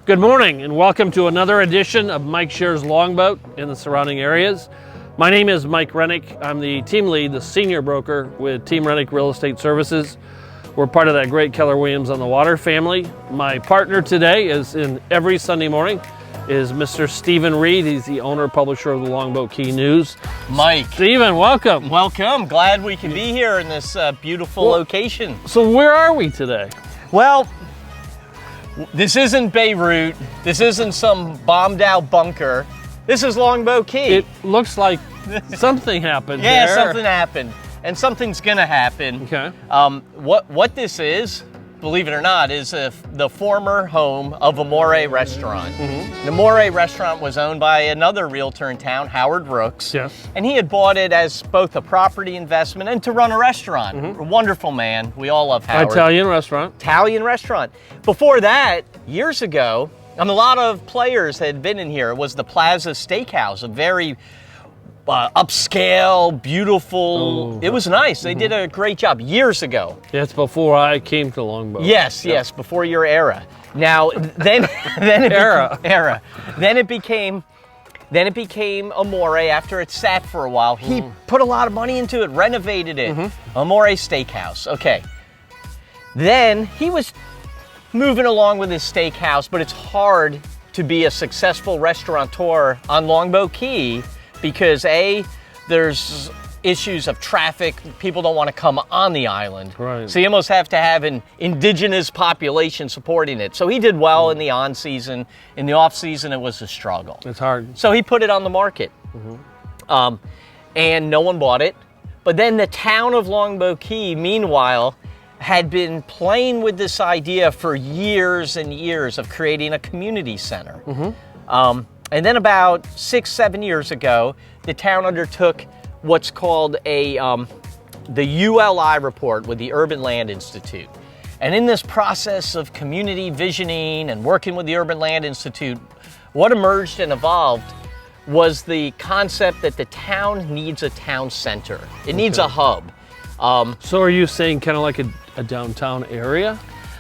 Good morning and welcome to another edition of Mike Shares Longboat in the surrounding areas. My name is Mike Rennick. I'm the team lead, the senior broker with Team Rennick Real Estate Services. We're part of that great Keller Williams on the Water family. My partner today is in every Sunday morning is Mr. Stephen Reed. He's the owner, publisher of the Longboat Key News. Mike. Stephen, welcome. Welcome. Glad we can be here in this beautiful location. So where are we today? Well, this isn't Beirut. This isn't some bombed out bunker. This is Longboat Key. It looks like something happened Yeah, there. something happened. And something's gonna happen. Okay. What this is, believe it or not, is the former home of Amore Restaurant. The Amore Restaurant was owned by another realtor in town, Howard Rooks. Yes. And he had bought it as both a property investment and to run a restaurant. A wonderful man. We all love Howard. Italian restaurant. Italian restaurant. Before that, years ago, a lot of players had been in here. It was the Plaza Steakhouse, a very upscale, beautiful. It was nice. They did a great job years ago. That's before I came to Longboat. Yes, yes, before your era. Now, then it became Amore after it sat for a while. He put a lot of money into it, renovated it. Amore Steakhouse. Okay. Then he was moving along with his steakhouse, but it's hard to be a successful restaurateur on Longboat Key because there's issues of traffic. People don't want to come on the island. Right. So you almost have to have an indigenous population supporting it. So he did well in the on season. In the off season, it was a struggle. It's hard. So he put it on the market. And no one bought it. But then the town of Longboat Key, meanwhile, had been playing with this idea for years and years of creating a community center. And then about 6-7 years ago, the town undertook what's called the ULI report with the Urban Land Institute. And in this process of community visioning and working with the Urban Land Institute, what emerged and evolved was the concept that the town needs a town center. It needs a hub. So are you saying kind of like a downtown area?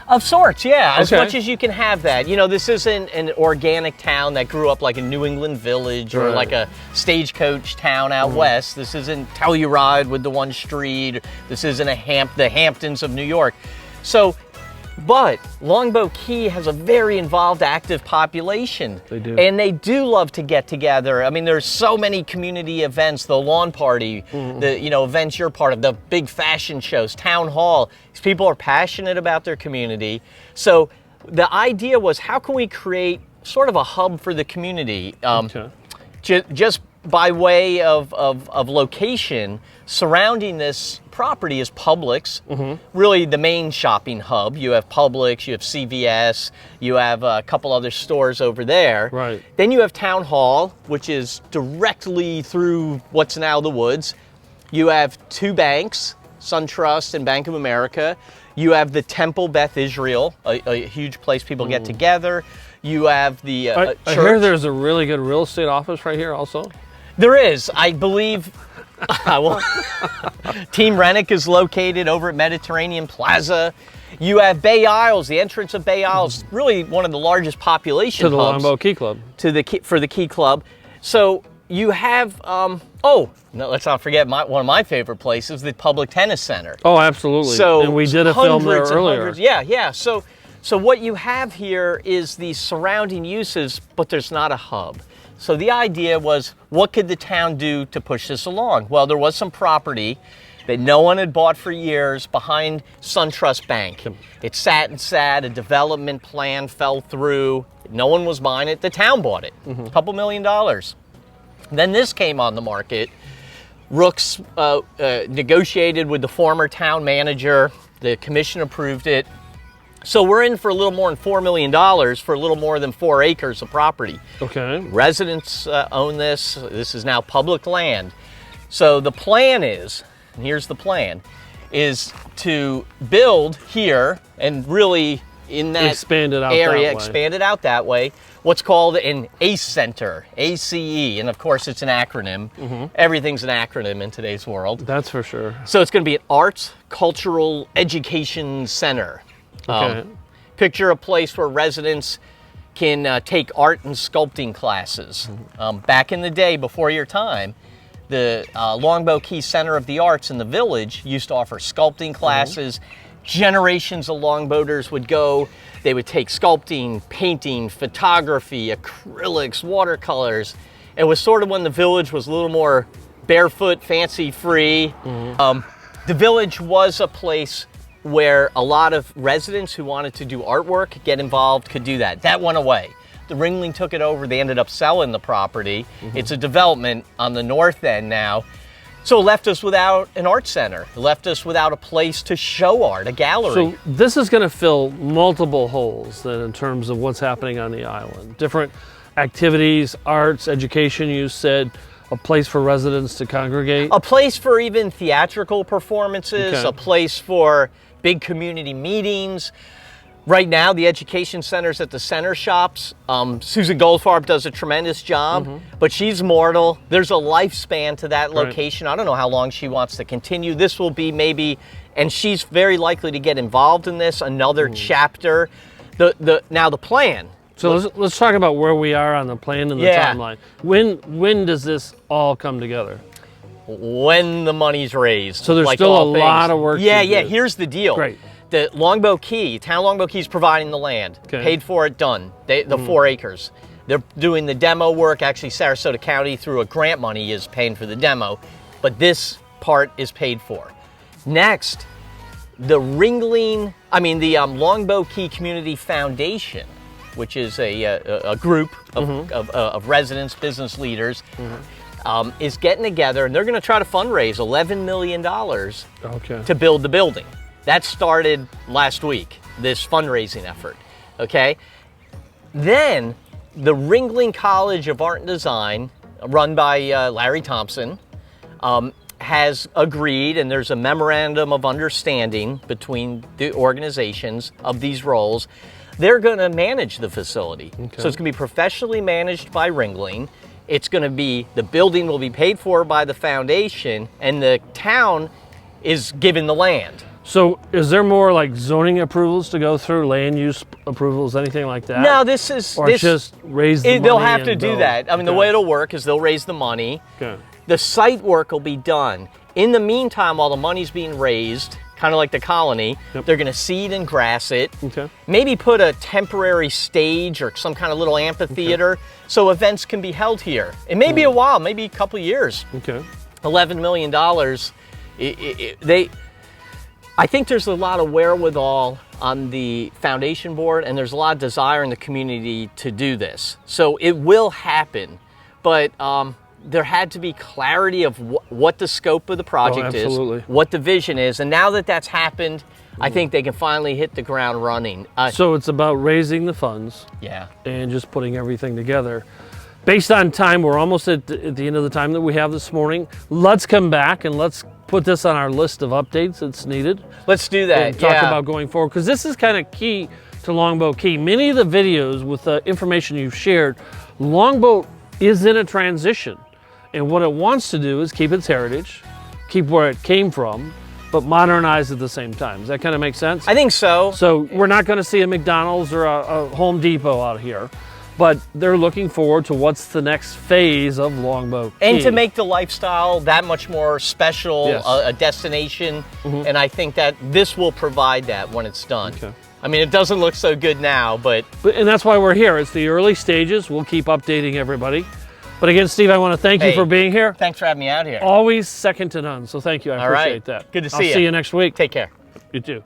Of sorts, yeah, as Okay. much as you can have that. You know, this isn't an organic town that grew up like a New England village or Right. like a stagecoach town out west. This isn't Telluride with the one street. This isn't the Hamptons of New York. So, but Longboat Key has a very involved, active population. They do. And they do love to get together. I mean, there's so many community events, the lawn party, the events you're part of, the big fashion shows, town hall. These people are passionate about their community. So the idea was, how can we create sort of a hub for the community? Okay. Just by way of location, surrounding this property is Publix, really the main shopping hub. You have Publix, you have CVS, you have a couple other stores over there. Right. Then you have Town Hall, which is directly through what's now the Woods. You have two banks, SunTrust and Bank of America. You have the Temple Beth Israel, a huge place people get together. You have the I church. hear there's a really good real estate office right here also. There is, I believe. Team Rennick is located over at Mediterranean Plaza. You have Bay Isles, the entrance of Bay Isles, really one of the largest population To the hubs Longboat Key Club. for the Key Club. So you have, no, let's not forget one of my favorite places, the Public Tennis Center. Oh, absolutely. So and we did a film there hundreds and earlier. hundreds- yeah. So what you have here is the surrounding uses, but there's not a hub. So the idea was, what could the town do to push this along? Well, there was some property that no one had bought for years behind SunTrust Bank. It sat and sat, a development plan fell through, no one was buying it, the town bought it, a couple $1 million. Then this came on the market. Rooks negotiated with the former town manager, the commission approved it. So we're in for a little more than $4 million for a little more than 4 acres of property. Okay. Residents own this. This is now public land. So the plan is, and here's the plan, is to build here and really in that Expand it out area, that way. expand it out that way, what's called an ACE Center, ACE, and of course it's an acronym. Everything's an acronym in today's world. That's for sure. So it's going to be an arts, cultural, education center. Okay. Picture a place where residents can take art and sculpting classes. Back in the day, before your time, the Longboat Key Center of the Arts in the village used to offer sculpting classes. Generations of longboaters would go. They would take sculpting, painting, photography, acrylics, watercolors. It was sort of when the village was a little more barefoot, fancy-free. The village was a place where a lot of residents who wanted to do artwork, get involved, could do that. That went away. The Ringling took it over. They ended up selling the property. It's a development on the north end now. So it left us without an art center. It left us without a place to show art, a gallery. So this is going to fill multiple holes then in terms of what's happening on the island. Different activities, arts, education, you said, a place for residents to congregate. A place for even theatrical performances, Okay. a place for big community meetings. Right now, the education center's at the center shops. Susan Goldfarb does a tremendous job, but she's mortal. There's a lifespan to that Right. location. I don't know how long she wants to continue. This will be maybe, and she's very likely to get involved in this, another chapter. Now the plan. So let's talk about where we are on the plan and the Yeah. timeline. When does this all come together? When the money's raised. So there's like still all a lot of work to Yeah, do. here's the deal. Great. The Longboat Key, Town Longboat Key is providing the land. Okay. Paid for it, done. The 4 acres. They're doing the demo work. Actually, Sarasota County, through a grant money, is paying for the demo. But this part is paid for. Next, the Longboat Key Community Foundation, which is a group of residents, business leaders, is getting together, and they're going to try to fundraise $11 million Okay. to build the building. That started last week, this fundraising effort, okay? Then the Ringling College of Art and Design, run by Larry Thompson, has agreed, and there's a memorandum of understanding between the organizations of these roles. They're going to manage the facility. Okay. So it's going to be professionally managed by Ringling. It's going to be, the building will be paid for by the foundation, and the town is given the land. So is there more like zoning approvals to go through, land use approvals, anything like that? No, this is, Or just raise the money they'll have to and do build? that. I mean, the Okay. way it'll work is they'll raise the money. Okay. The site work will be done. In the meantime, while the money's being raised, kind of like the colony, they're going to seed and grass it. Okay. Maybe put a temporary stage or some kind of little amphitheater so events can be held here. It may be a while, maybe a couple years. Okay. $11 million. I think there's a lot of wherewithal on the foundation board, and there's a lot of desire in the community to do this. So it will happen, but there had to be clarity of what the scope of the project is, absolutely. what the vision is, and now that that's happened, I think they can finally hit the ground running. So it's about raising the funds Yeah. and just putting everything together. Based on time, we're almost at the end of the time that we have this morning. Let's come back and let's put this on our list of updates that's needed. Let's do that. And talk about going forward, because this is kind of key to Longboat Key. Many of the videos with the information you've shared, Longboat is in a transition. And what it wants to do is keep its heritage, keep where it came from, but modernize at the same time. Does that kind of make sense? I think so. So we're not going to see a McDonald's or a Home Depot out here, but they're looking forward to what's the next phase of Longboat Key. And to make the lifestyle that much more special, Yes. a destination, and I think that this will provide that when it's done. Okay. I mean, it doesn't look so good now, but And that's why we're here. It's the early stages. We'll keep updating everybody. But again, Steve, I want to thank you Hey, for being here. thanks for having me out here. Always second to none. So thank you. I All right. appreciate that. Good to I'll see see you. you next week. Take care. You too.